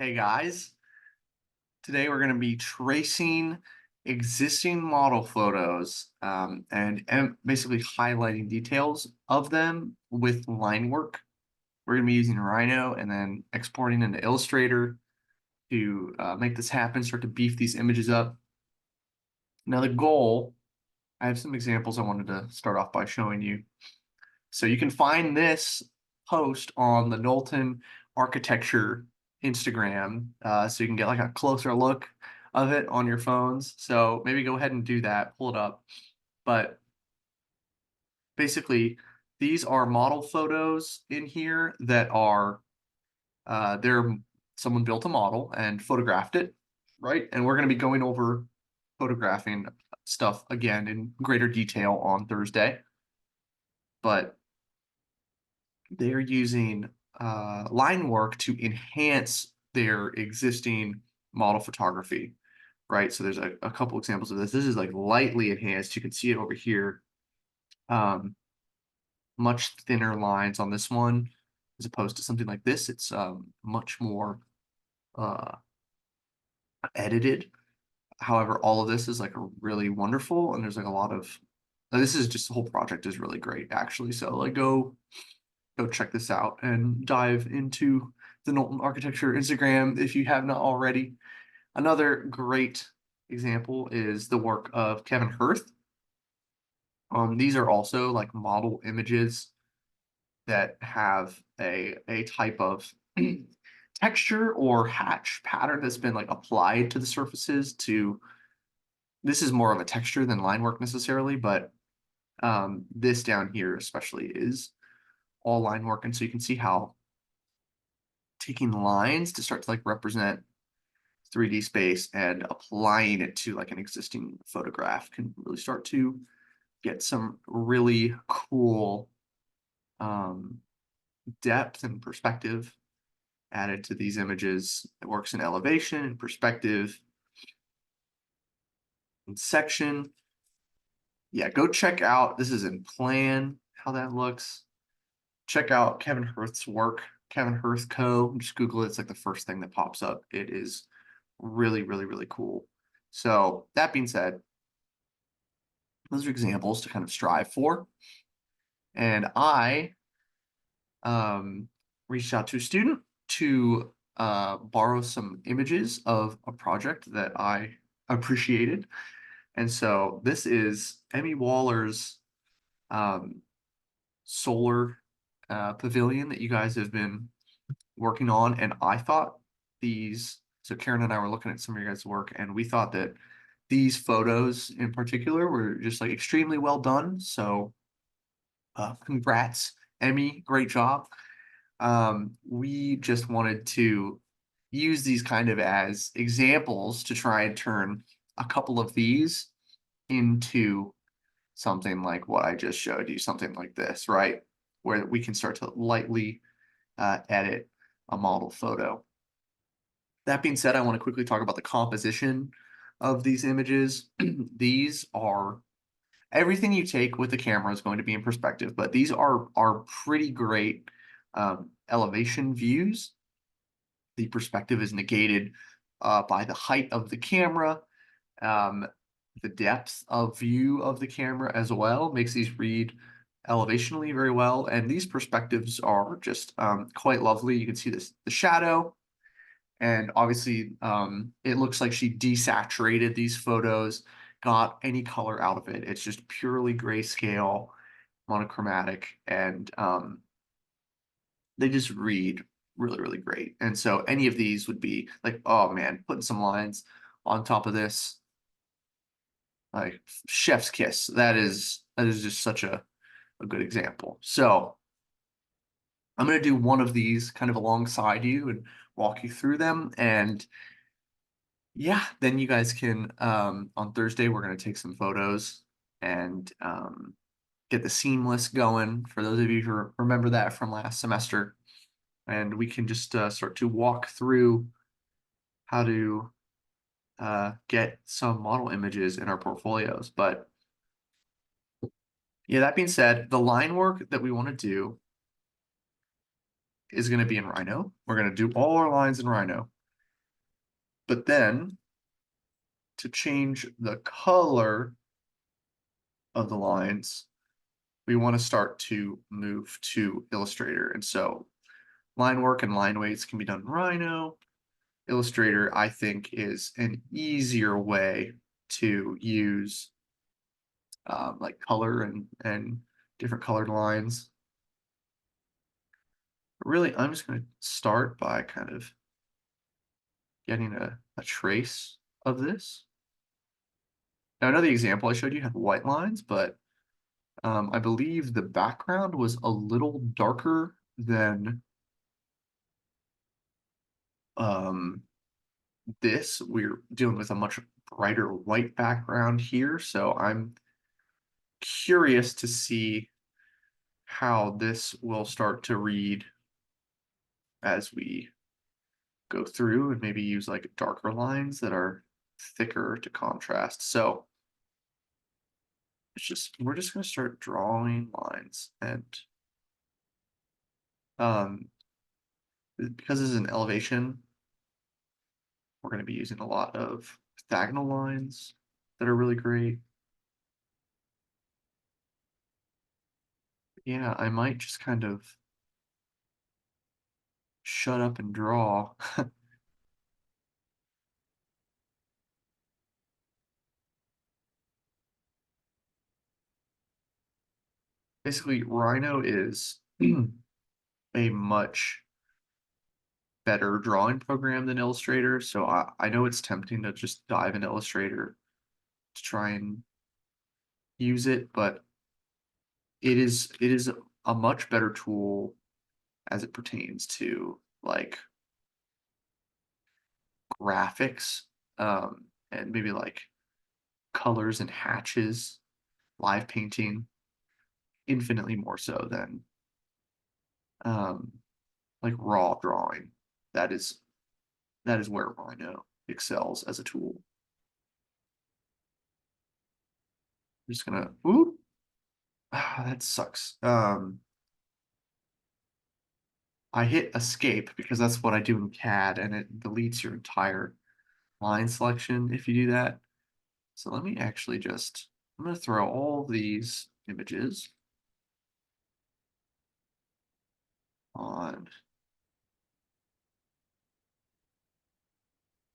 Hey guys, today we're going to be tracing existing model photos and basically highlighting details of them with Linework. We're going to be using Rhino and then exporting into Illustrator to make this happen, start to beef these images up. Now the goal, I have some examples I wanted to start off by showing you. So you can find this post on the Knowlton Architecture Instagram, so you can get like a closer look of it on your phones. So maybe go ahead and do that, pull it up. But basically, these are model photos in here that are they're someone built a model and photographed it, right? And we're going to be going over photographing stuff again in greater detail on Thursday. But they're using line work to enhance their existing model photography, right? So there's a couple examples of this. This is like lightly enhanced. You can see it over here. Um, much thinner lines on this one as opposed to something like this. It's much more uh, edited. However, all of this is like really wonderful, and there's like a lot of this is just the whole project is really great actually. So like go check this out and dive into the Knowlton Architecture Instagram if you have not already. Another great example is the work of Kevin Hirth. These are also like model images that have a type of texture or hatch pattern that's been like applied to the surfaces to this is more of a texture than line work necessarily, but this down here especially is all line work. And so you can see how taking lines to start to like represent 3D space and applying it to like an existing photograph can really start to get some really cool um, depth and perspective added to these images. It works in elevation and perspective and section. Yeah, go check out. This is in plan, how that looks. Check out Kevin Hirth's work, Kevin Hirth Co. Just Google it. It's like the first thing that pops up. It is really, really, really cool. So that being said, those are examples to kind of strive for. And I um, reached out to a student to borrow some images of a project that I appreciated. And so this is Emmy Waller's um, solar pavilion that you guys have been working on. And I thought so Karen and I were looking at some of your guys' work, and we thought that these photos in particular were just like extremely well done. So congrats, Emmy, great job. We just wanted to use these kind of as examples to try and turn a couple of these into something like what I just showed you, something like this, right? Where we can start to lightly edit a model photo. That being said, I want to quickly talk about the composition of these images. These are everything you take with the camera is going to be in perspective, but these are pretty great elevation views. The perspective is negated by the height of the camera, um, the depth of view of the camera as well makes these read elevationally very well. And these perspectives are just quite lovely. You can see the shadow, and obviously it looks like she desaturated these photos, got any color out of it. It's just purely grayscale, monochromatic, and they just read really, really great. And so any of these would be like, oh man, putting some lines on top of this, like chef's kiss. That is just such a good example. So I'm going to do one of these kind of alongside you and walk you through them. And yeah, then you guys can on Thursday we're going to take some photos and get the seamless going for those of you who remember that from last semester. And we can just start to walk through how to get some model images in our portfolios. But yeah, that being said, the line work that we want to do is going to be in Rhino. We're going to do all our lines in Rhino. But then to change the color of the lines, we want to start to move to Illustrator. And so line work and line weights can be done in Rhino. Illustrator, I think, is an easier way to use like color and different colored lines. But really, I'm just going to start by kind of getting a trace of this. Now, I know the example I showed you had white lines, but I believe the background was a little darker than um, this. We're dealing with a much brighter white background here, so I'm curious to see how this will start to read as we go through and maybe use like darker lines that are thicker to contrast. So we're just going to start drawing lines, and um, because this is an elevation, we're going to be using a lot of diagonal lines that are really great. Yeah, I might just kind of shut up and draw. Basically, Rhino is a much better drawing program than Illustrator, so I know it's tempting to just dive into Illustrator to try and use it, but it is a much better tool as it pertains to like graphics, and maybe like colors and hatches, live painting, infinitely more so than um, like raw drawing. That is that is where Rhino excels as a tool. I'm just gonna, ooh, that sucks. I hit escape because that's what I do in CAD, and it deletes your entire line selection if you do that. So let me actually just, I'm going to throw all these images on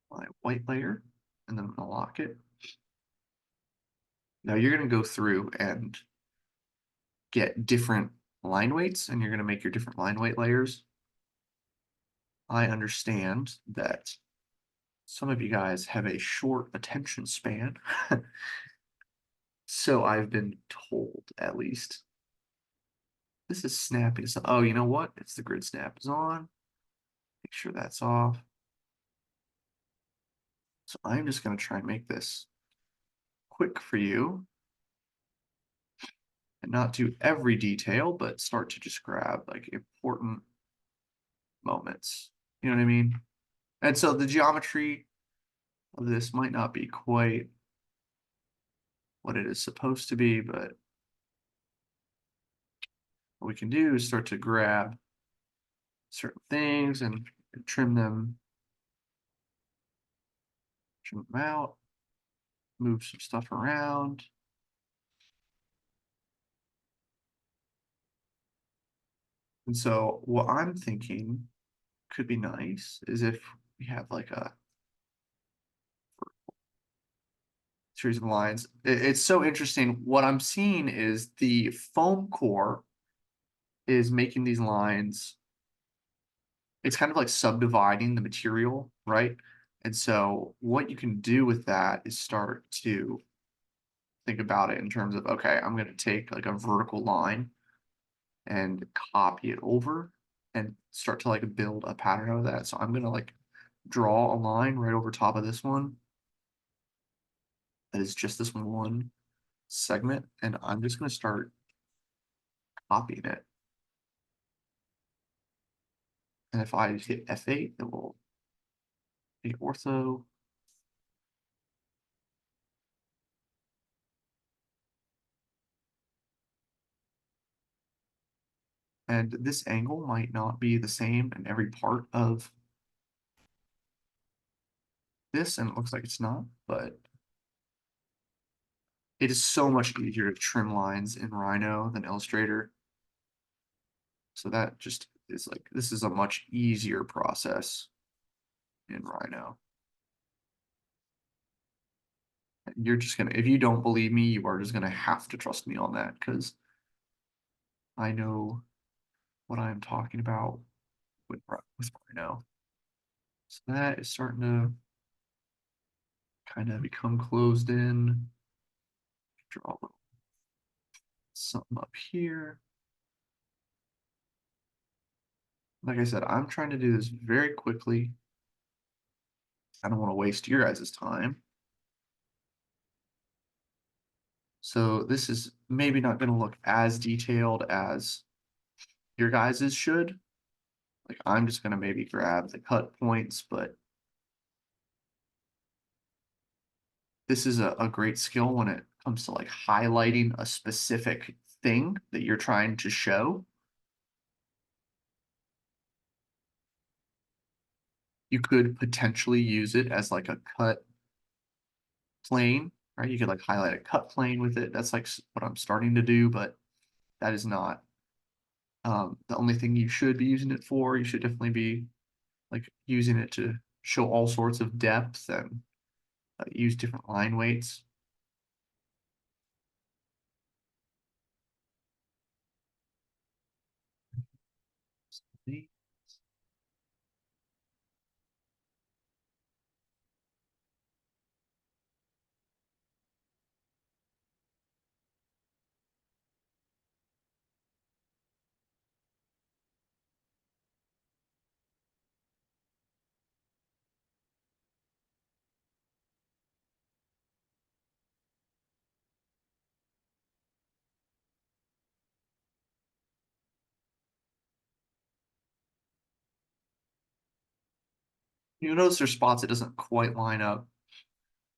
my white layer, and then I'm going to lock it. Now you're going to go through and get different line weights, and you're going to make your different line weight layers. I understand that some of you guys have a short attention span. So I've been told, at least. This is snapping. So, oh, you know what? It's the grid snap is on. Make sure that's off. So I'm just going to try and make this quick for you and not do every detail, but start to just grab like important moments. You know what I mean? And so the geometry of this might not be quite what it is supposed to be, but what we can do is start to grab certain things and trim them out, move some stuff around. And so what I'm thinking could be nice is if we have like a series of lines. It's so interesting. What I'm seeing is the foam core is making these lines. It's kind of like subdividing the material, right? And so what you can do with that is start to think about it in terms of, okay, I'm going to take like a vertical line and copy it over and start to like build a pattern out of that. So I'm going to like draw a line right over top of this one that is just this one segment, and I'm just going to start copying it. And if I hit F8, it will make ortho. And this angle might not be the same in every part of this and it looks like it's not, but it is so much easier to trim lines in Rhino than Illustrator. So that just is like, this is a much easier process in Rhino. You're just gonna, if you don't believe me, you are just gonna have to trust me on that because I know what I'm talking about with Rhino. So that is starting to kind of become closed in. Draw a little something up here. Like I said, I'm trying to do this very quickly. I don't want to waste your guys' time. So this is maybe not going to look as detailed as your guys's should. Like I'm just going to maybe grab the cut points, but this is a great skill when it comes to like highlighting a specific thing that you're trying to show. You could potentially use it as like a cut plane, right? You could like highlight a cut plane with it. That's like what I'm starting to do, but that is not the only thing you should be using it for. You should definitely be like using it to show all sorts of depth and use different line weights. You'll notice there's spots it doesn't quite line up.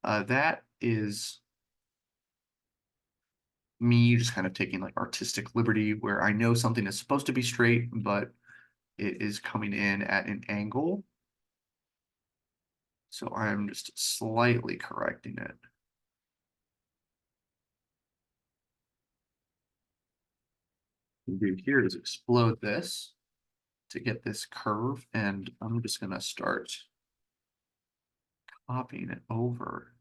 That is me just kind of taking like artistic liberty where I know something is supposed to be straight, but it is coming in at an angle. So I'm just slightly correcting it. What we do here is explode this to get this curve, and I'm just gonna start copying it over.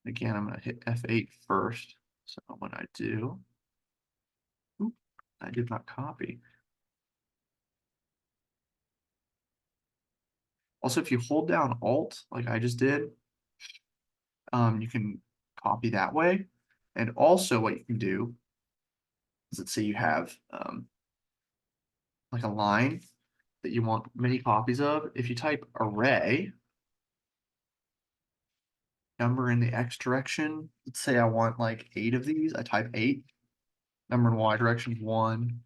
Again, I'm gonna hit F8 first. So when I do, oop, I did not copy. Also, if you hold down Alt, like I just did, you can copy that way. And also what you can do is let's say you have like a line that you want many copies of. If you type array, number in the X direction, let's say I want like 8 of these, I type 8, number in Y direction 1,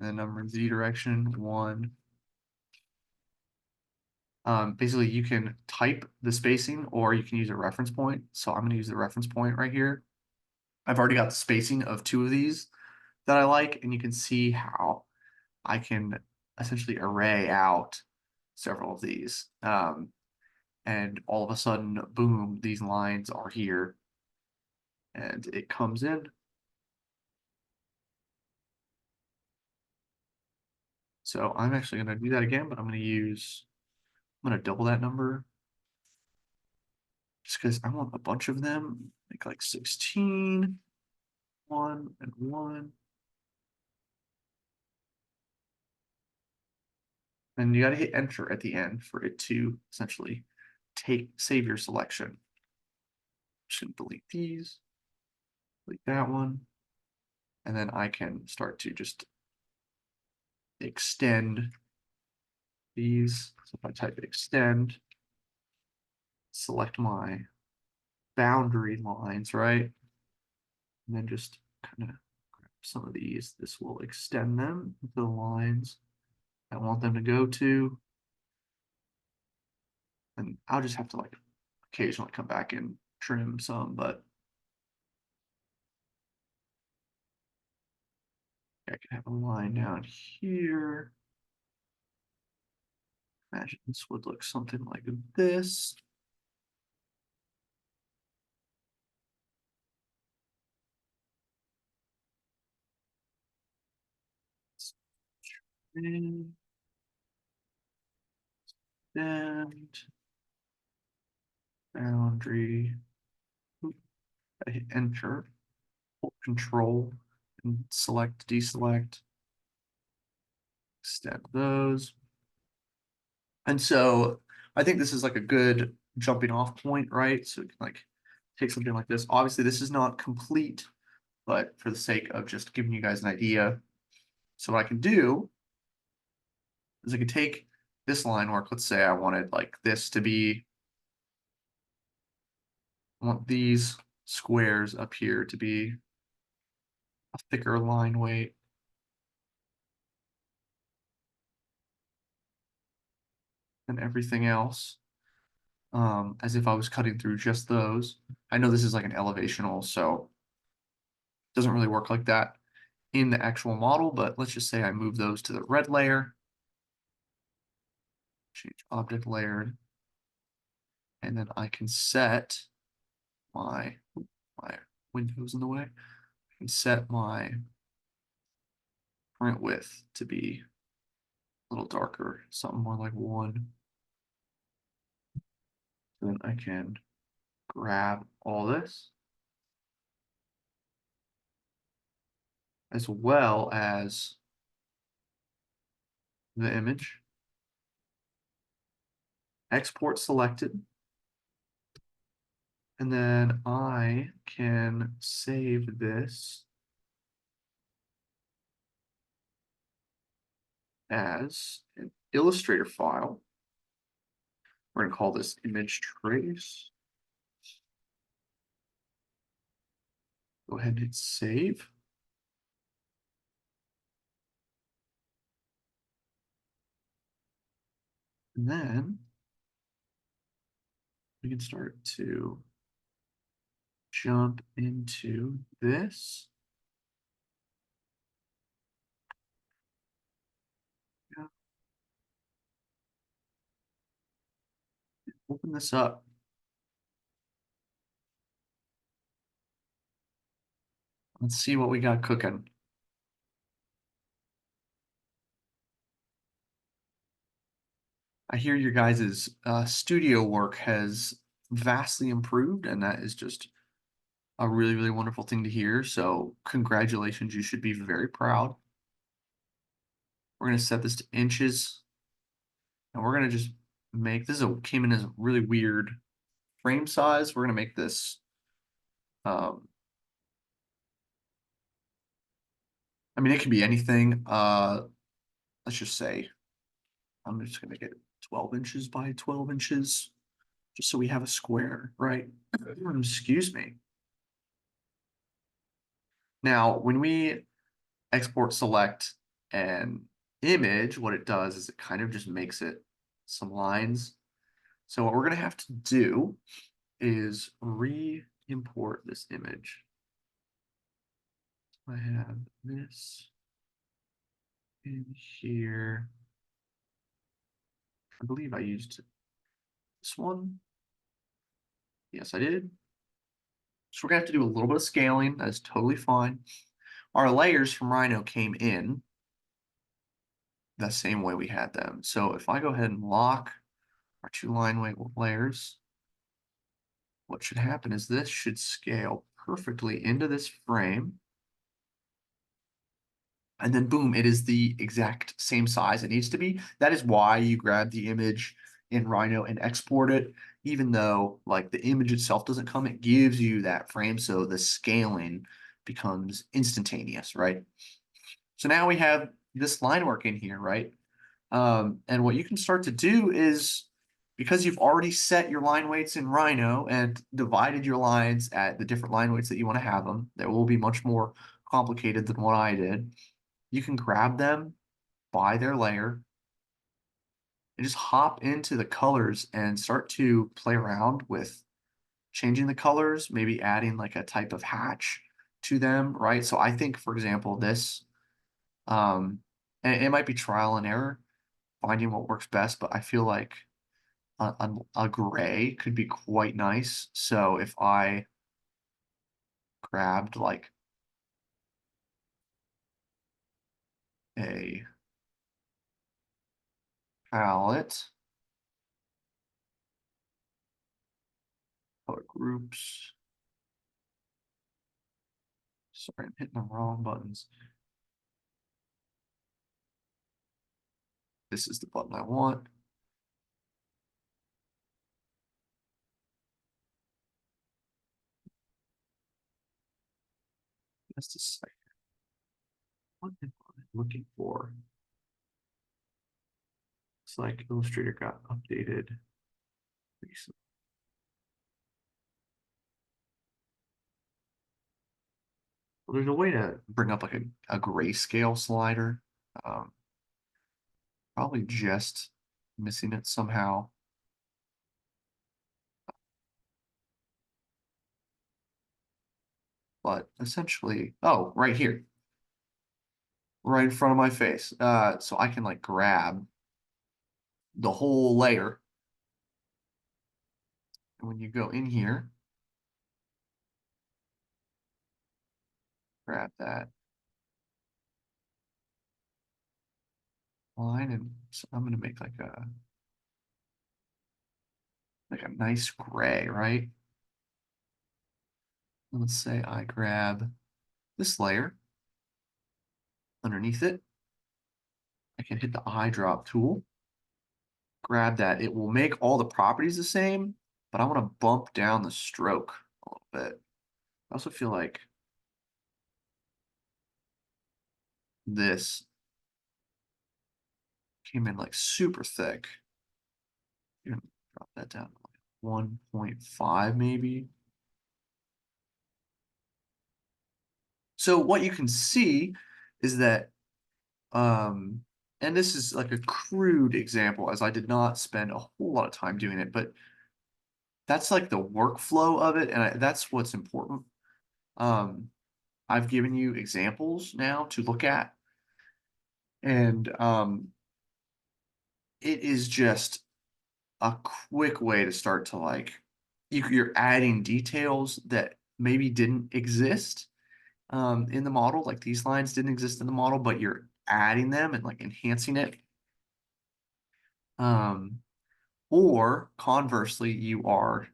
and then number in Z direction 1. Basically, you can type the spacing or you can use a reference point. So I'm going to use the reference point right here. I've already got the spacing of 2 of these that I like, and you can see how I can essentially array out several of these. And all of a sudden, boom, these lines are here and it comes in. So I'm actually going to do that again, but I'm going to double that number just because I want a bunch of them, like 16, 1, and 1. And you got to hit enter at the end for it to essentially save your selection. Should delete these, delete that one, and then I can start to just extend these. So if I type extend, select my boundary lines, right? And then just kind of grab some of these. This will extend them to the lines I want them to go to. And I'll just have to like occasionally come back and trim some, but I could have a line down here. Imagine this would look something like this. And boundary. I hit enter, hold control, and select, deselect, extend those. And so I think this is like a good jumping off point, right? So we can like take something like this. Obviously, this is not complete, but for the sake of just giving you guys an idea. So what I can do is I can take this line work. Let's say I wanted like this to be, I want these squares up here to be a thicker line weight. Than everything else, as if I was cutting through just those. I know this is like an elevational, so it doesn't really work like that in the actual model, but let's just say I move those to the red layer, change object layered, and then I can set my windows in the way. I can set my print width to be a little darker, something more like 1. Then I can grab all this, as well as the image, export selected, and then I can save this as an Illustrator file. We're going to call this image trace. Go ahead and hit save. And then we can start to jump into this. Yeah. Open this up. Let's see what we got cooking. I hear your guys' studio work has vastly improved, and that is just a really, really wonderful thing to hear. So congratulations, you should be very proud. We're going to set this to inches, and we're going to just make, this came in as a really weird frame size. We're going to make this, I mean, it can be anything. Let's just say, I'm just going to get 12 inches by 12 inches, just so we have a square, right? Excuse me. Now, when we export select an image, what it does is it kind of just makes it some lines. So what we're going to have to do is re-import this image. I have this in here. I believe I used this one. Yes, I did. So we're gonna have to do a little bit of scaling. That's totally fine. Our layers from Rhino came in the same way we had them. So if I go ahead and lock our 2 line weight layers, what should happen is this should scale perfectly into this frame. And then boom, it is the exact same size it needs to be. That is why you grab the image in Rhino and export it, even though like the image itself doesn't come, it gives you that frame. So the scaling becomes instantaneous, right? So now we have this line work in here, right? And what you can start to do is, because you've already set your line weights in Rhino and divided your lines at the different line weights that you want to have them, that will be much more complicated than what I did. You can grab them by their layer and just hop into the colors and start to play around with changing the colors, maybe adding like a type of hatch to them, right? So I think, for example, this, and it might be trial and error, finding what works best, but I feel like a gray could be quite nice. So if I grabbed like a palette, color groups. Sorry, I'm hitting the wrong buttons. This is the button I want. Just a second. What am I looking for? It's like Illustrator got updated recently. Well, there's a way to bring up like a grayscale slider. Um, Probably just missing it somehow. But essentially, oh, right here, right in front of my face. So I can like grab the whole layer. And when you go in here, grab that line, and so I'm gonna make like a nice gray, right? Let's say I grab this layer underneath it. I can hit the eyedrop tool, grab that. It will make all the properties the same, but I want to bump down the stroke a little bit. I also feel like this came in like super thick. You're gonna drop that down to like 1.5 maybe. So what you can see is that, and this is like a crude example as I did not spend a whole lot of time doing it, but that's like the workflow of it, and that's what's important. Um, I've given you examples now to look at, and it is just a quick way to start to like you're adding details that maybe didn't exist in the model, like these lines didn't exist in the model, but you're adding them and like enhancing it. Um, or conversely, you are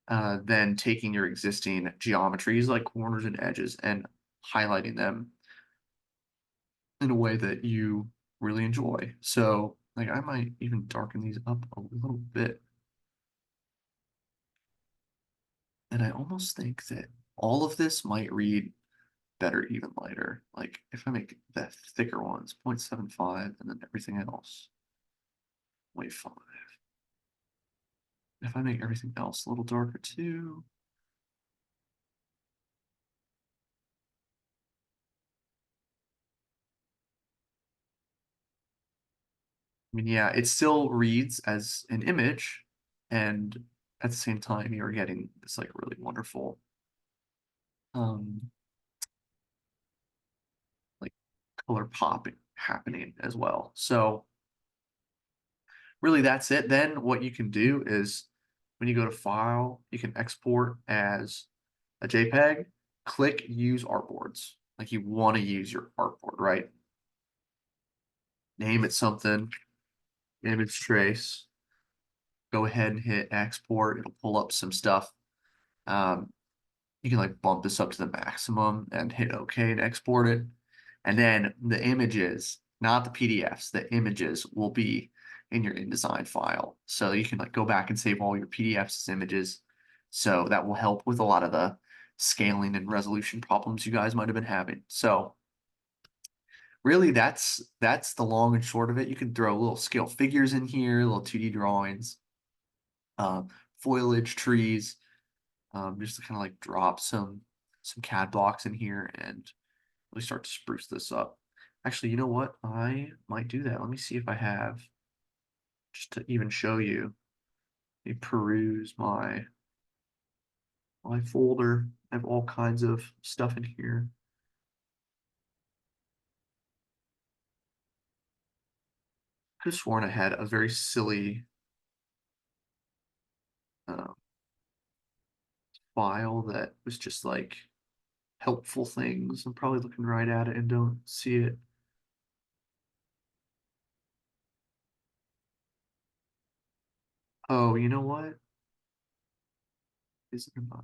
then taking your existing geometries like corners and edges and highlighting them in a way that you really enjoy. So, like, I might even darken these up a little bit. And I almost think that all of this might read better even lighter. Like, if I make the thicker ones 0.75 and then everything else 0.5. If I make everything else a little darker too, I mean, yeah, it still reads as an image, and at the same time, you're getting this like really wonderful, um, like color popping happening as well. So really, that's it. Then what you can do is when you go to File, you can export as a JPEG. Click Use Artboards. Like you want to use your artboard, right? Name it something, image trace. Go ahead and hit export. It'll pull up some stuff. Um, you can like bump this up to the maximum and hit OK and export it. And then the images, not the PDFs, the images will be in your InDesign file. So you can like go back and save all your PDFs as images. So that will help with a lot of the scaling and resolution problems you guys might have been having. So really that's the long and short of it. You can throw little scale figures in here, little 2D drawings, uh, foliage trees, just to kind of like drop some CAD blocks in here and really start to spruce this up. Actually, you know what? I might do that. Let me see if I have, just to even show you, me peruse my folder. I have all kinds of stuff in here. could have sworn I had a very silly uh, file that was just like helpful things. I'm probably looking right at it and don't see it. Oh, you know what? Is it in my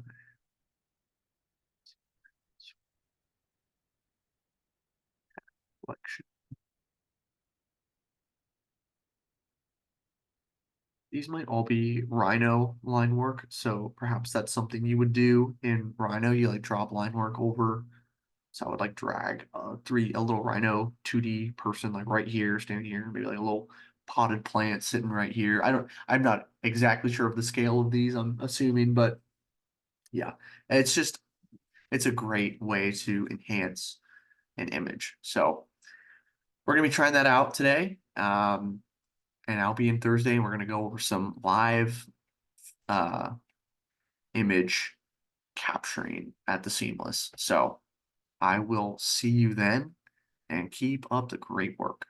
collection? These might all be Rhino line work, so perhaps that's something you would do in Rhino. You like drop line work over. So I would like drag a little Rhino 2D person like right here, standing here, maybe like a little potted plant sitting right here. I'm not exactly sure of the scale of these, I'm assuming, but yeah, it's just, it's a great way to enhance an image. So we're gonna be trying that out today. And I'll be in Thursday and we're gonna go over some live uh image capturing at the Seamless. So I will see you then and keep up the great work.